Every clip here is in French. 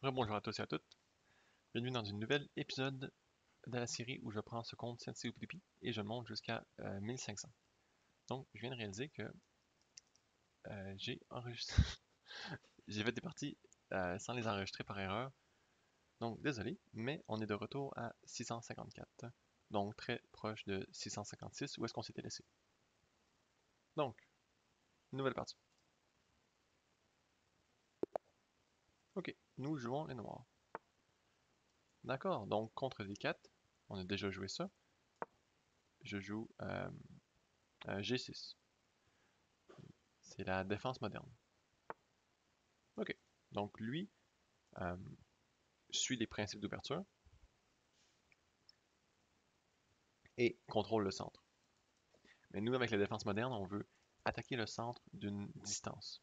Bonjour à tous et à toutes. Bienvenue dans un nouvel épisode de la série où je prends ce compte Sensei Updipi et je le monte jusqu'à 1500. Donc, je viens de réaliser que j'ai enregistré, j'ai fait des parties sans les enregistrer par erreur. Donc, désolé, mais on est de retour à 654. Donc, très proche de 656 où est-ce qu'on s'était laissé. Donc, nouvelle partie. Ok, nous jouons les noirs. D'accord, donc contre les 4, on a déjà joué ça. Je joue G6. C'est la défense moderne. Ok. Donc lui euh, suit les principes d'ouverture et contrôle le centre. Mais nous, avec la défense moderne, on veut attaquer le centre d'une distance.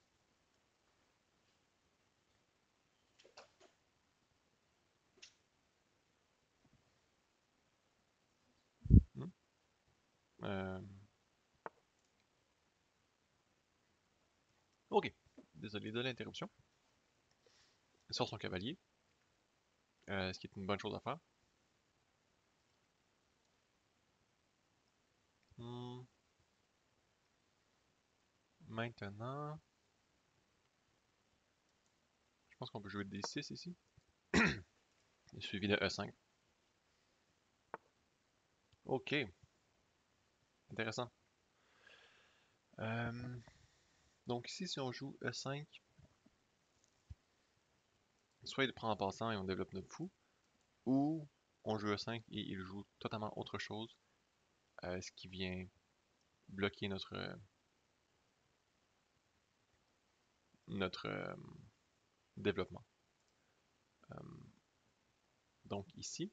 Hmm? Euh, ok. Désolé de l'interruption. Il sort son cavalier, ce qui est une bonne chose à faire. Hmm. Maintenant, je pense qu'on peut jouer D6 ici, suivi de E5. Ok, intéressant. Euh, donc ici, si on joue E5, soit il prend en passant et on développe notre fou, ou on joue E5 et il joue totalement autre chose, ce qui vient bloquer notre développement. Euh, donc ici,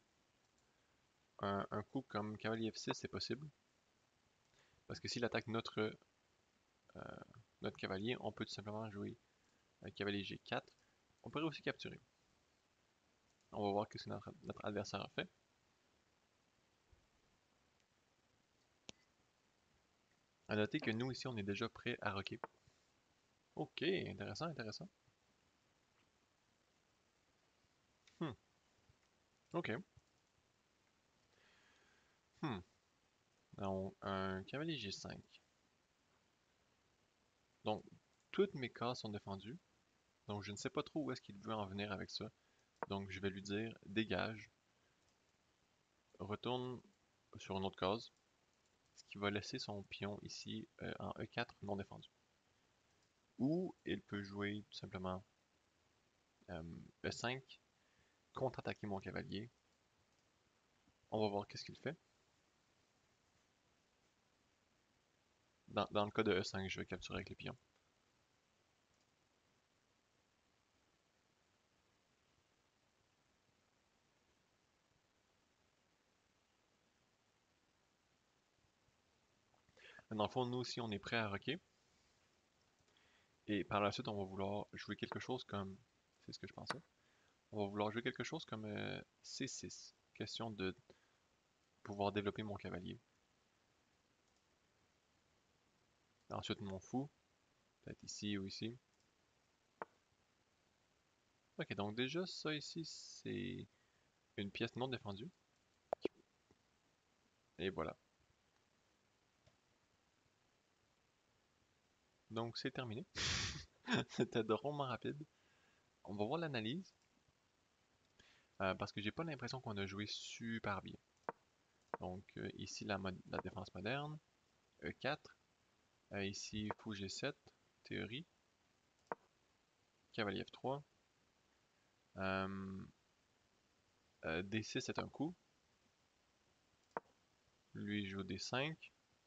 un coup comme cavalier F6 c'est possible, parce que s'il attaque euh, notre cavalier, on peut tout simplement jouer cavalier G4. On pourrait aussi capturer. On va voir ce que notre adversaire a fait. À noter que nous ici, on est déjà prêt à roquer. Ok, intéressant, intéressant. Hmm, ok. Hmm. Donc, un cavalier G5. Donc, toutes mes cases sont défendues. Donc, je ne sais pas trop où est-ce qu'il veut en venir avec ça. Donc, je vais lui dire dégage, retourne sur une autre case, ce qui va laisser son pion ici en E4 non défendu. Ou il peut jouer tout simplement euh, E5, contre-attaquer mon cavalier. On va voir qu'est-ce qu'il fait. Dans le cas de E5, je vais capturer avec le pion. Dans le fond, nous aussi, on est prêt à roquer. Et par la suite, on va vouloir jouer quelque chose comme... C'est ce que je pensais. On va vouloir jouer quelque chose comme C6. Question de pouvoir développer mon cavalier. Ensuite, mon fou. Peut-être ici ou ici. Ok, donc déjà, ça ici, c'est une pièce non défendue. Et voilà. Donc, c'est terminé. C'était drôlement rapide. On va voir l'analyse. Parce que j'ai pas l'impression qu'on a joué super bien. Donc, ici, la défense moderne. E4. Ici, fou G7. Théorie. Cavalier F3. Euh, D6 est un coup. Lui joue D5.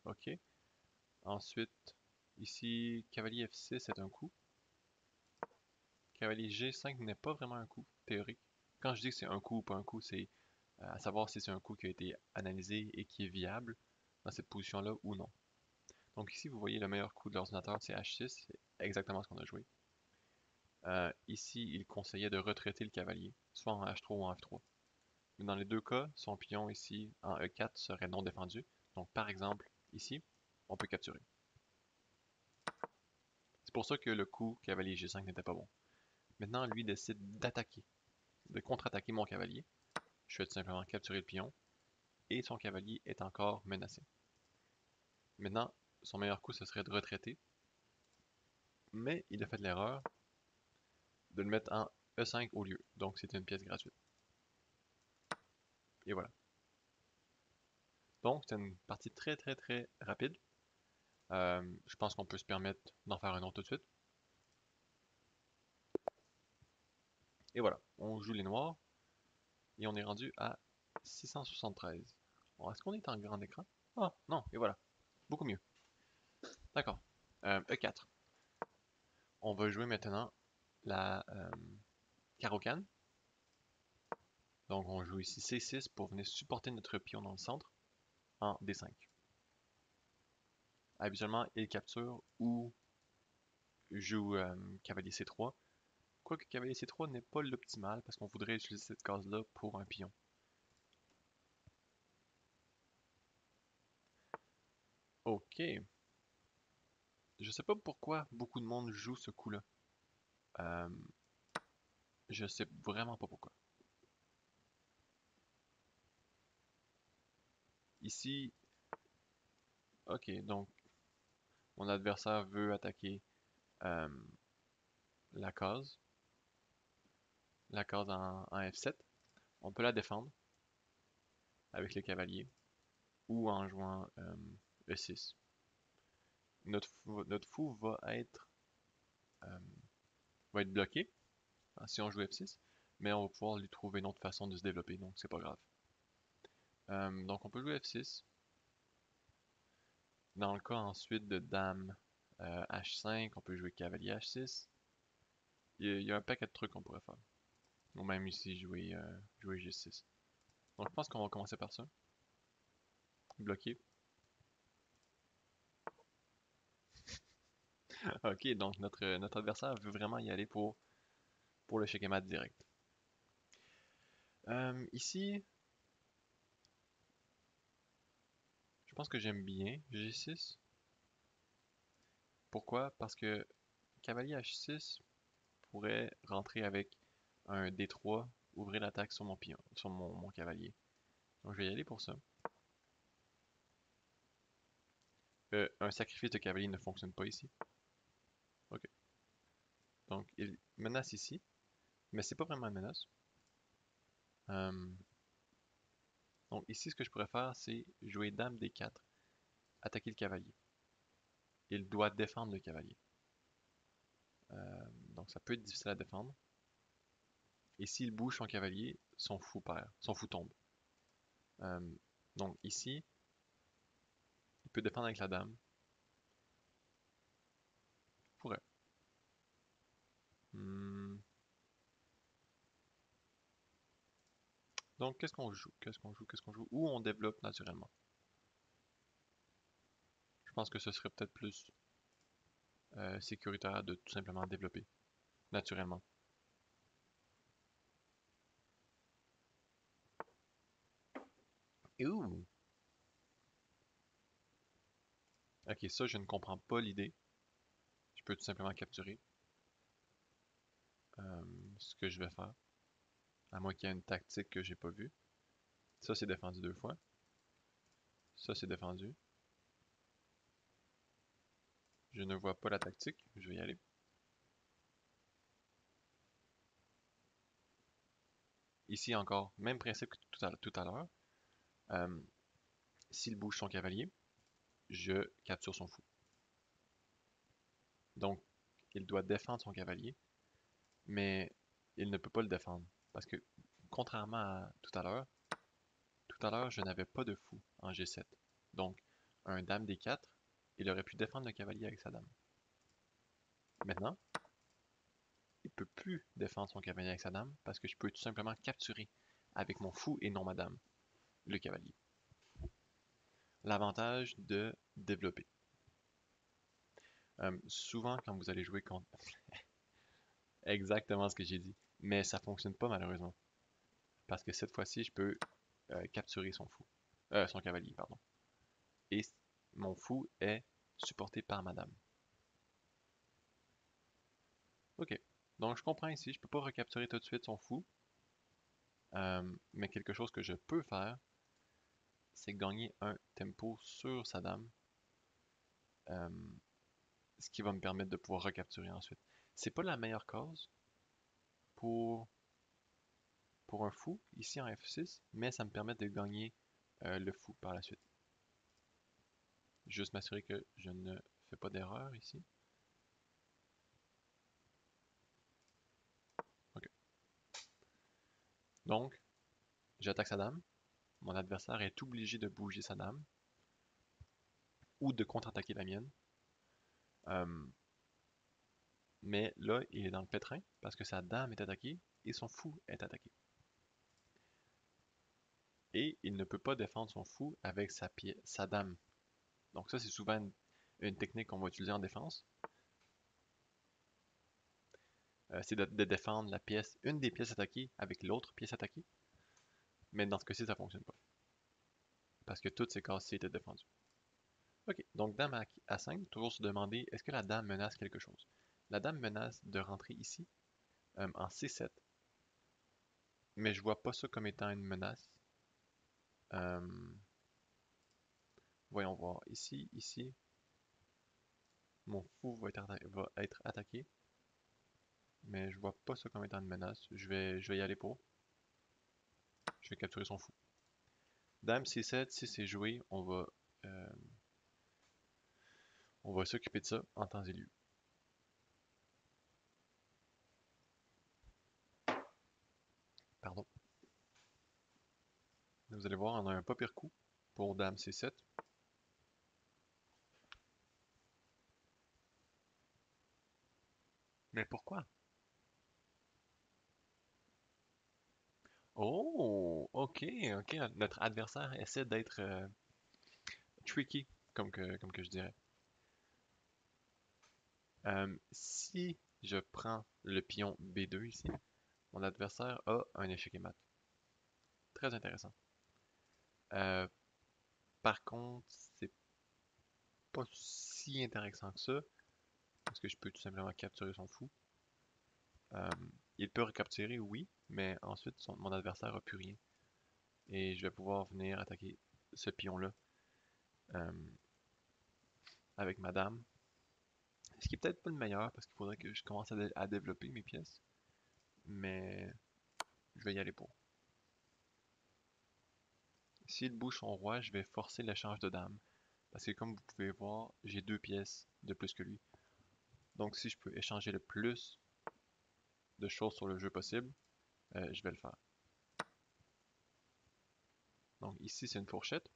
Ok. Ensuite, ici, cavalier F6 est un coup. Cavalier G5 n'est pas vraiment un coup théorique. Quand je dis que c'est un coup ou pas un coup, c'est à savoir si c'est un coup qui a été analysé et qui est viable dans cette position-là ou non. Donc ici, vous voyez le meilleur coup de l'ordinateur, c'est H6, c'est exactement ce qu'on a joué. Ici, il conseillait de retraiter le cavalier, soit en H3 ou en F3. Mais dans les deux cas, son pion ici en E4 serait non défendu. Donc par exemple, ici, on peut capturer. C'est pour ça que le coup cavalier G5 n'était pas bon. Maintenant, lui décide d'attaquer. de contre-attaquer mon cavalier. Je vais tout simplement capturer le pion et son cavalier est encore menacé. Maintenant, son meilleur coup, ce serait de retraiter, mais il a fait l'erreur de le mettre en E5 au lieu, donc c'est une pièce gratuite. Et voilà. Donc, c'est une partie très très très rapide. Je pense qu'on peut se permettre d'en faire un autre tout de suite. Et voilà, on joue les noirs et on est rendu à 673. Est-ce qu'on est en grand écran? Ah, non, et voilà. Beaucoup mieux. D'accord. E4. On va jouer maintenant la carocane. Donc on joue ici C6 pour venir supporter notre pion dans le centre en D5. Habituellement, il capture ou joue cavalier C3. Quoique cavalier C3 n'est pas l'optimal parce qu'on voudrait utiliser cette case-là pour un pion. Ok. Je sais pas pourquoi beaucoup de monde joue ce coup-là. Euh, je sais vraiment pas pourquoi. Ici, ok, donc mon adversaire veut attaquer euh, la case. La case en F7. On peut la défendre avec les cavaliers ou en jouant E6. Notre fou euh, va être bloqué si on joue F6, mais on va pouvoir lui trouver une autre façon de se développer, donc c'est pas grave. Donc on peut jouer F6. Dans le cas ensuite de dame H5, on peut jouer cavalier H6. Il y a un paquet de trucs qu'on pourrait faire. Ou même ici jouer G6. Donc je pense qu'on va commencer par ça. Bloquer. Ok, donc notre adversaire veut vraiment y aller pour le checkmate direct. Ici, je pense que j'aime bien G6. Pourquoi? Parce que cavalier H6 pourrait rentrer avec un D3, ouvrir l'attaque sur mon pion, sur mon cavalier. Donc je vais y aller pour ça. Un sacrifice de cavalier ne fonctionne pas ici. Ok. Donc il menace ici, mais c'est pas vraiment une menace. Euh, donc ici, ce que je pourrais faire, c'est jouer dame D4, attaquer le cavalier. Il doit défendre le cavalier. Donc ça peut être difficile à défendre. Et s'il bouge son cavalier, son fou perd, son fou tombe. Euh, donc ici, il peut défendre avec la dame. Il pourrait. Hmm. Donc qu'est-ce qu'on joue? Qu'est-ce qu'on joue? Qu'est-ce qu'on joue? Ou on développe naturellement. Je pense que ce serait peut-être plus sécuritaire de tout simplement développer naturellement. Ouh! Ok, ça je ne comprends pas l'idée. Je peux tout simplement capturer ce que je vais faire. À moins qu'il y ait une tactique que j'ai pas vue. Ça c'est défendu 2 fois. Ça c'est défendu. Je ne vois pas la tactique. Je vais y aller. Ici encore, même principe que tout à l'heure. Euh, S'il bouge son cavalier, je capture son fou. Donc, il doit défendre son cavalier, mais il ne peut pas le défendre. Parce que, contrairement à tout à l'heure, je n'avais pas de fou en G7. Donc, un dame D4, il aurait pu défendre le cavalier avec sa dame. Maintenant, il peut plus défendre son cavalier avec sa dame parce que je peux tout simplement capturer avec mon fou et non ma dame le cavalier. L'avantage de développer. Souvent, quand vous allez jouer contre... Exactement ce que j'ai dit. Mais ça fonctionne pas malheureusement. Parce que cette fois-ci, je peux capturer son fou. Son cavalier, pardon. Et mon fou est supporté par madame. Ok. Donc je comprends ici, je peux pas recapturer tout de suite son fou. Mais quelque chose que je peux faire, c'est gagner un tempo sur sa dame, euh, ce qui va me permettre de pouvoir recapturer ensuite. C'est pas la meilleure case pour, pour un fou, ici en F6, mais ça me permet de gagner le fou par la suite. Juste m'assurer que je ne fais pas d'erreur ici. Ok. Donc, j'attaque sa dame. Mon adversaire est obligé de bouger sa dame ou de contre-attaquer la mienne. Mais là, il est dans le pétrin parce que sa dame est attaquée et son fou est attaqué. Et il ne peut pas défendre son fou avec sa dame. Donc ça, c'est souvent une technique qu'on va utiliser en défense. C'est de défendre une des pièces attaquées avec l'autre pièce attaquée. Mais dans ce cas-ci, ça ne fonctionne pas. Parce que toutes ces cases-ci étaient défendues. Ok, donc dame à A5, toujours se demander, est-ce que la dame menace quelque chose? La dame menace de rentrer ici, en C7. Mais je vois pas ça comme étant une menace. Euh, Voyons voir. Ici, mon fou va être attaqué. Mais je vois pas ça comme étant une menace. Je vais y aller pour. Je vais capturer son fou. Dame C7, si c'est joué, euh, on va s'occuper de ça en temps et lieu. Pardon. Vous allez voir, on a un pas pire coup pour Dame C7. Mais pourquoi? Oh, ok. Notre adversaire essaie d'être tricky, comme que je dirais. Si je prends le pion B2 ici, mon adversaire a un échec et mat. Très intéressant. Euh, Par contre, c'est pas si intéressant que ça, parce que je peux tout simplement capturer son fou. Euh, il peut recapturer, oui, mais ensuite mon adversaire a plus rien. Et je vais pouvoir venir attaquer ce pion-là euh, avec ma dame. Ce qui est peut-être pas le meilleur, parce qu'il faudrait que je commence à développer mes pièces. Mais je vais y aller pour. S'il bouge son roi, je vais forcer l'échange de dames. Parce que comme vous pouvez voir, j'ai deux pièces de plus que lui. Donc si je peux échanger le plus de choses sur le jeu possible, je vais le faire. Donc ici c'est une fourchette.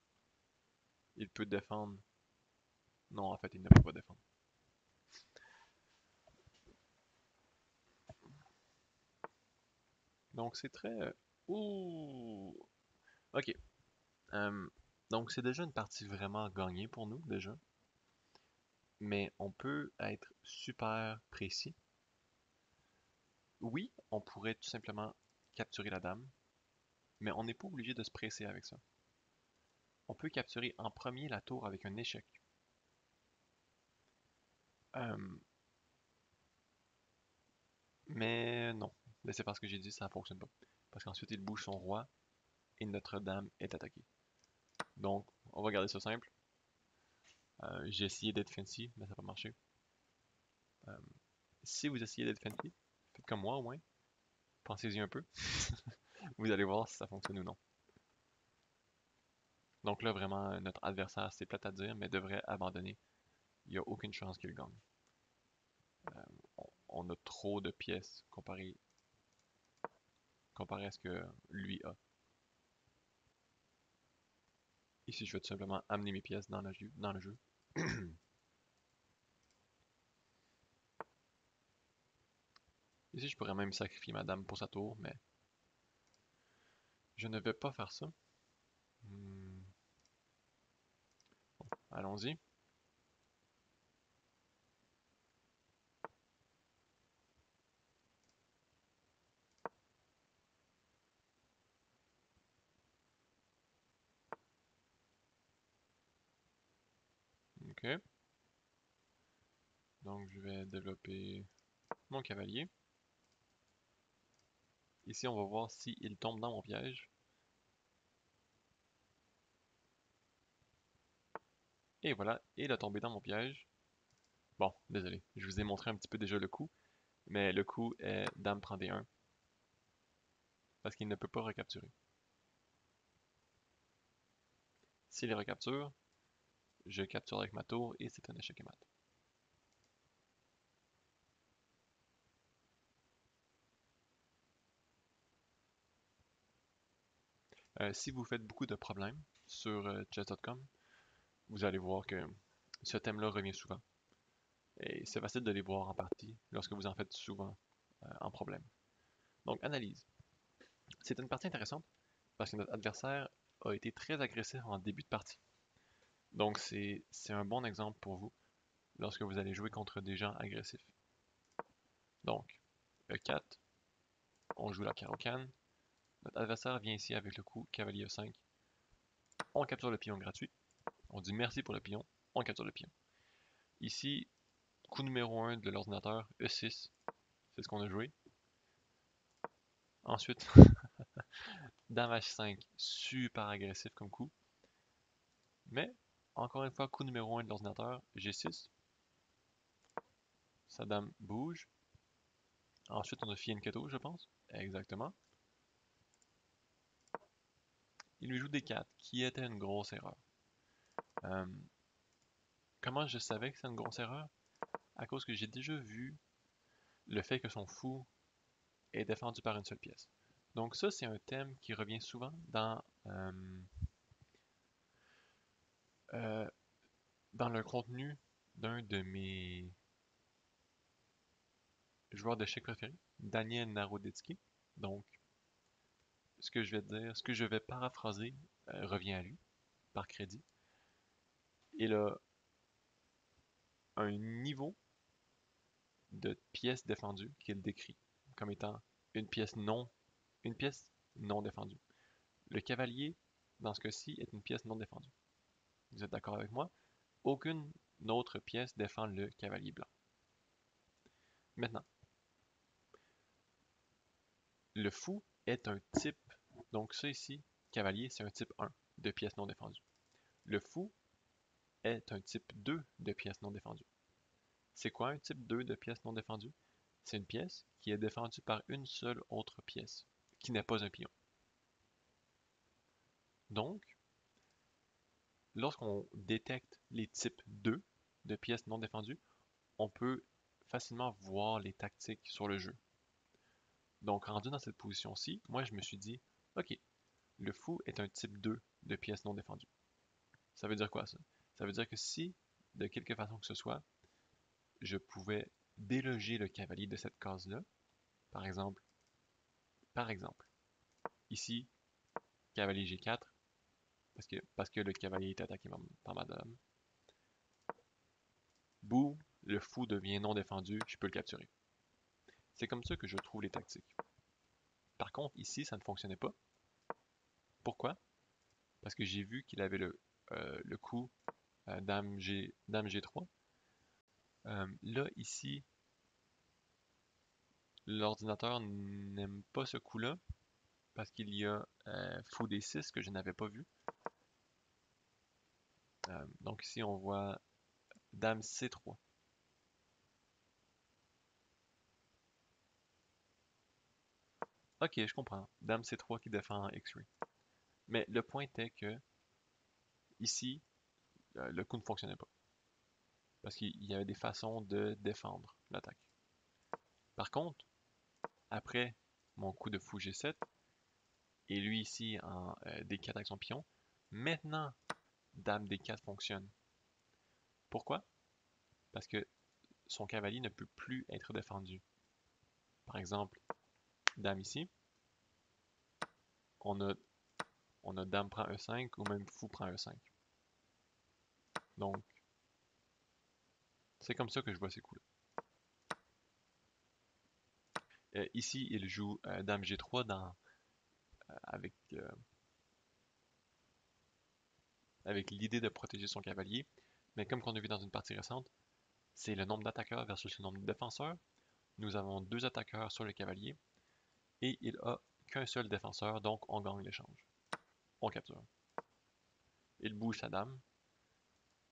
Il peut défendre. Non, en fait il ne peut pas défendre. Donc c'est très... Ouh! Ok. Euh, donc c'est déjà une partie vraiment gagnée pour nous, déjà. Mais on peut être super précis. Oui, on pourrait tout simplement capturer la dame, mais on n'est pas obligé de se presser avec ça. On peut capturer en premier la tour avec un échec. Euh, mais non, laissez faire ce que j'ai dit, ça ne fonctionne pas. Parce qu'ensuite il bouge son roi et notre dame est attaquée. Donc, on va garder ça simple. J'ai essayé d'être fancy, mais ça n'a pas marché. Euh, Si vous essayez d'être fancy, faites comme moi au moins. Pensez-y un peu. Vous allez voir si ça fonctionne ou non. Donc là, vraiment, notre adversaire, c'est plate à dire, mais devrait abandonner. Il n'y a aucune chance qu'il gagne. On a trop de pièces comparé à ce que lui a. Ici, je vais tout simplement amener mes pièces dans le jeu. Ici, je pourrais même sacrifier ma dame pour sa tour, mais je ne vais pas faire ça. Hmm, allons-y. Ok. Donc, je vais développer mon cavalier. ici, on va voir s'il tombe dans mon piège. Et voilà, il a tombé dans mon piège. Bon, désolé, je vous ai montré un petit peu déjà le coup, mais le coup est Dame prend D1, parce qu'il ne peut pas recapturer. S'il recapture, je capture avec ma tour et c'est un échec et mat. Si vous faites beaucoup de problèmes sur chess.com, vous allez voir que ce thème-là revient souvent. Et c'est facile de les voir en partie lorsque vous en faites souvent en problème. Donc, analyse. C'est une partie intéressante parce que notre adversaire a été très agressif en début de partie. Donc, c'est un bon exemple pour vous lorsque vous allez jouer contre des gens agressifs. Donc, E4, on joue la carocane. Notre adversaire vient ici avec le coup cavalier E5. On capture le pion gratuit. On dit merci pour le pion. On capture le pion. Ici, coup numéro 1 de l'ordinateur, E6. C'est ce qu'on a joué. Ensuite, Dame H5, super agressif comme coup. Mais, encore une fois, coup numéro 1 de l'ordinateur, G6. Sa dame bouge. Ensuite, on a Fianchetto, je pense. Exactement. Il lui joue D4, qui était une grosse erreur. Comment je savais que c'était une grosse erreur? À cause que j'ai déjà vu le fait que son fou est défendu par une seule pièce. Donc ça, c'est un thème qui revient souvent euh, dans le contenu d'un de mes joueurs d'échecs préférés, Daniel Naroditsky. Donc, ce que je vais dire, ce que je vais paraphraser revient à lui, par crédit. Il a un niveau de pièces défendues qu'il décrit comme étant une pièce une pièce non défendue. Le cavalier, dans ce cas-ci, est une pièce non défendue. Vous êtes d'accord avec moi? Aucune autre pièce défend le cavalier blanc. Maintenant, le fou est un type, donc ça ici, cavalier, c'est un type 1 de pièce non défendue. Le fou est un type 2 de pièce non défendue. C'est quoi un type 2 de pièce non défendue? C'est une pièce qui est défendue par une seule autre pièce, qui n'est pas un pion. Donc, lorsqu'on détecte les types 2 de pièces non défendues, on peut facilement voir les tactiques sur le jeu. Donc, rendu dans cette position-ci, moi je me suis dit, ok, le fou est un type 2 de pièces non défendues. Ça veut dire quoi ça? Ça veut dire que si, de quelque façon que ce soit, je pouvais déloger le cavalier de cette case-là, par exemple, ici, cavalier G4, parce que le cavalier est attaqué par ma dame, boum, le fou devient non défendu, je peux le capturer. C'est comme ça que je trouve les tactiques. Par contre, ici, ça ne fonctionnait pas. Pourquoi? Parce que j'ai vu qu'il avait le coup dame G3. Là, ici, l'ordinateur n'aime pas ce coup-là parce qu'il y a fou D6 que je n'avais pas vu. Donc ici, on voit dame C3. Ok, je comprends. Dame C3 qui défend X-Ray. Mais le point était que ici, le coup ne fonctionnait pas. Parce qu'il y avait des façons de défendre l'attaque. Par contre, après mon coup de fou G7, et lui ici en D4 avec son pion, maintenant, dame D4 fonctionne. Pourquoi? Parce que son cavalier ne peut plus être défendu. Par exemple, dame ici, on a, on a dame prend E5 ou même fou prend E5. Donc, c'est comme ça que je vois ces coups-là. Ici, il joue dame G3 avec, avec l'idée de protéger son cavalier. Mais comme on a vu dans une partie récente, c'est le nombre d'attaqueurs versus le nombre de défenseurs. Nous avons 2 attaqueurs sur le cavalier et il a qu'un seul défenseur, donc on gagne l'échange. On capture. Il bouge sa dame.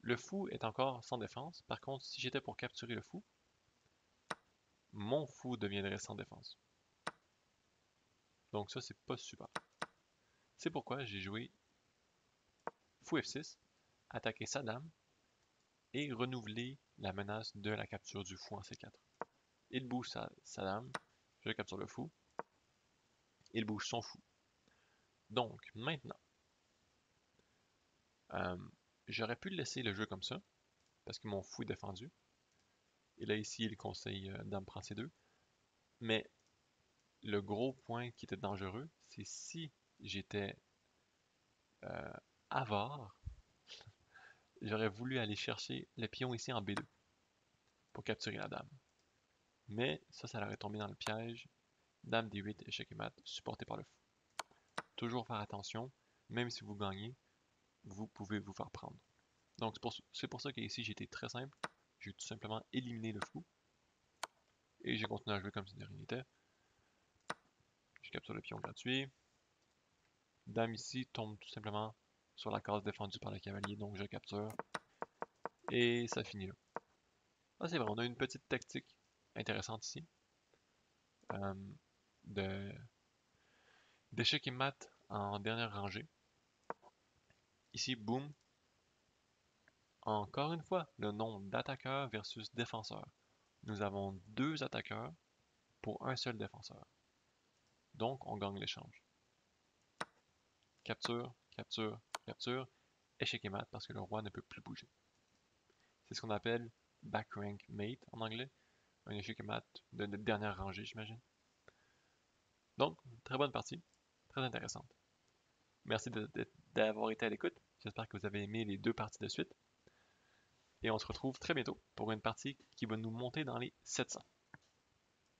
Le fou est encore sans défense. Par contre, si j'étais pour capturer le fou, mon fou deviendrait sans défense. Donc ça, c'est pas super. C'est pourquoi j'ai joué fou F6, attaquer sa dame, et renouveler la menace de la capture du fou en C4. Il bouge sa dame, je capture le fou, il bouge son fou. Donc, maintenant, j'aurais pu laisser le jeu comme ça, parce que mon fou est défendu. Et là, ici, il conseille dame prend C2. Mais le gros point qui était dangereux, c'est si j'étais avare, j'aurais voulu aller chercher le pion ici en B2 pour capturer la dame. Mais ça aurait tombé dans le piège. Dame D8, échec et mat, supporté par le fou. Toujours faire attention, même si vous gagnez, vous pouvez vous faire prendre. Donc c'est pour ça qu'ici j'ai été très simple. J'ai tout simplement éliminé le fou. Et j'ai continué à jouer comme si de rien n'était. Je capture le pion gratuit. Dame ici tombe tout simplement sur la case défendue par le cavalier, donc je capture. Et ça finit là. Ah, c'est vrai, on a une petite tactique intéressante ici. D'échec et mat en dernière rangée. Ici, boum. Encore une fois, le nombre d'attaqueurs versus défenseurs. Nous avons 2 attaqueurs pour un seul défenseur. Donc, on gagne l'échange. Capture, capture, capture, échec et mat parce que le roi ne peut plus bouger. C'est ce qu'on appelle back rank mate en anglais. Un échec et mat de dernière rangée, j'imagine. Donc, très bonne partie, très intéressante. Merci d'avoir été à l'écoute. J'espère que vous avez aimé les 2 parties de suite. Et on se retrouve très bientôt pour une partie qui va nous monter dans les 700.